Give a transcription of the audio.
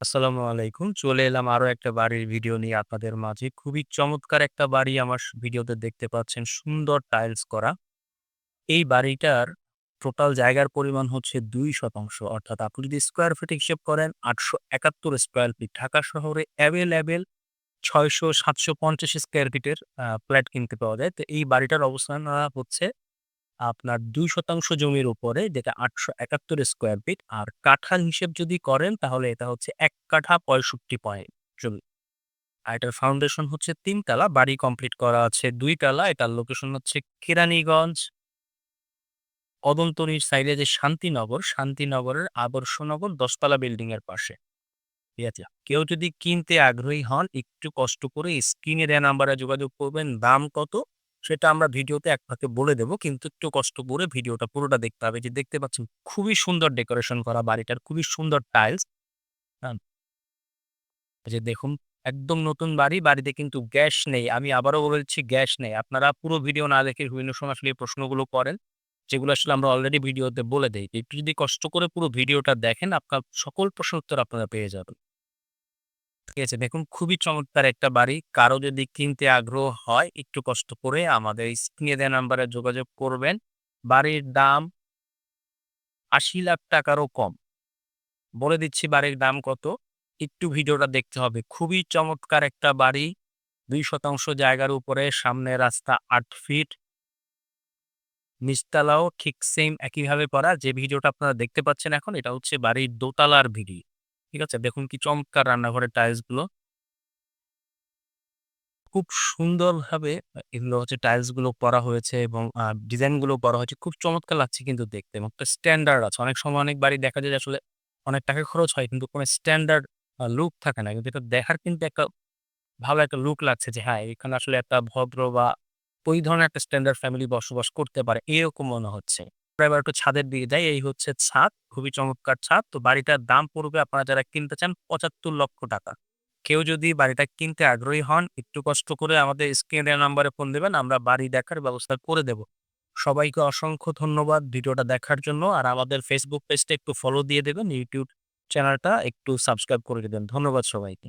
আসসালামু আলাইকুম। চলে এলাম আরো একটা বাড়ির ভিডিও নিয়ে আপনাদের মাঝে। খুবই চমৎকার একটা বাড়ি আমার ভিডিওতে দেখতে পাচ্ছেন। সুন্দর টাইলস করা। এই বাড়িটার টোটাল জায়গার পরিমাণ হচ্ছে ২% অর্থাৎ আপনি যদি স্কোয়ার ফিট হিসেব করেন ৮৭১ স্কোয়ার ফিট। ঢাকা শহরে এভেইলেবল ৬০০-৭৫০ স্কোয়ার ফিটের ফ্ল্যাট কিনতে পাওয়া যায়। তো এই বাড়িটার অবস্থান হচ্ছে আপনার ২% জমির উপরে, যেটা ৮৭১ স্কোয়ার ফিট। আর কাঠার হিসেব যদি করেন তাহলে এটা হচ্ছে ১ কাঠা ৬৫ পয়েন্ট জমি। আর এটার ফাউন্ডেশন হচ্ছে ৩ তালা, বাড়ি কমপ্লিট করা আছে ২ তালা। এটার লোকেশন হচ্ছে কেরানীগঞ্জ, কদমতলীর সাইডে যে শান্তিনগর, শান্তিনগরের আদর্শনগর ১০ তলা বিল্ডিং এর পাশে। ঠিক আছে? কেউ যদি কিনতে আগ্রহী হন, একটু কষ্ট করে স্ক্রিনে দেয়া নাম্বারে যোগাযোগ করবেন। দাম কত সেটা আমরা ভিডিওতে এক ফাঁকে বলে দেব। কিন্তু একটু কষ্ট করে ভিডিওটা পুরোটা দেখতে হবে। যে দেখতে পাচ্ছেন খুবই সুন্দর ডেকোরেশন করা বাড়িটার, খুবই সুন্দর টাইলস। হ্যাঁ? এই যে দেখুন, একদম নতুন বাড়ি। বাড়িতে কিন্তু গ্যাস নেই। আমি আবারও বলেছি, গ্যাস নেই। আপনারা পুরো ভিডিও না দেখে বিভিন্ন সময় আসলে এই প্রশ্নগুলো করেন, যেগুলো আসলে আমরা অলরেডি ভিডিওতে বলে দেই। একটু যদি কষ্ট করে পুরো ভিডিওটা দেখেন, আপনার সকল প্রশ্নের উত্তর আপনারা পেয়ে যাবেন। ঠিক আছে? দেখুন, খুবই চমৎকার একটা বাড়ি। কারো যদি কিনতে আগ্রহ হয়, একটু কষ্ট করে আমাদের স্ক্রিনে দেয়া নাম্বারে যোগাযোগ করবেন। বাড়ির দাম ৳৮০,০০,০০০ ও কম। বলে দিচ্ছি বাড়ির দাম কত। একটু ভিডিওটা দেখতে হবে। খুবই চমৎকার একটা বাড়ি। ২% জায়গার উপরে, সামনে রাস্তা ৮ ফিট। নিচতলাও ঠিক সেইম একইভাবে করা। যে ভিডিওটা আপনারা দেখতে পাচ্ছেন এখন, এটা হচ্ছে বাড়ির দোতলার ভিডিও। ঠিক আছে? দেখুন কি চমৎকার রান্নাঘরের টাইলস গুলো। খুব সুন্দরভাবে এগুলো হচ্ছে টাইলস গুলো করা হয়েছে এবং ডিজাইন গুলো করা হয়েছে। খুব চমৎকার লাগছে কিন্তু দেখতে, এবং একটা স্ট্যান্ডার্ড আছে। অনেক সময় অনেক বাড়ি দেখা যায় যে আসলে অনেক টাকা খরচ হয় কিন্তু কোন স্ট্যান্ডার্ড লুক থাকে না। কিন্তু এটা দেখার কিন্তু একটা ভালো একটা লুক লাগছে যে হ্যাঁ, এখানে আসলে একটা ভদ্র বা ওই ধরনের একটা স্ট্যান্ডার্ড ফ্যামিলি বসবাস করতে পারে, এরকম মনে হচ্ছে। আমরা এবার একটু ছাদের দিকে যাই। এই হচ্ছে ছাদ, খুবই চমৎকার ছাদ। তো বাড়িটার দাম পড়বে, আপনারা যারা কিনতে চান, ৳৭৫,০০,০০০। কেউ যদি বাড়িটা কিনতে আগ্রহী হন, একটু কষ্ট করে আমাদের স্ক্রিনে দেওয়া নাম্বারে ফোন দিবেন। আমরা বাড়ি দেখার ব্যবস্থা করে দেব। সবাইকে অসংখ্য ধন্যবাদ ভিডিওটা দেখার জন্য। আর আমাদের Facebook পেজটা একটু ফলো দিয়ে দেবেন। YouTube চ্যানেলটা একটু সাবস্ক্রাইব করে দিবেন। ধন্যবাদ সবাইকে।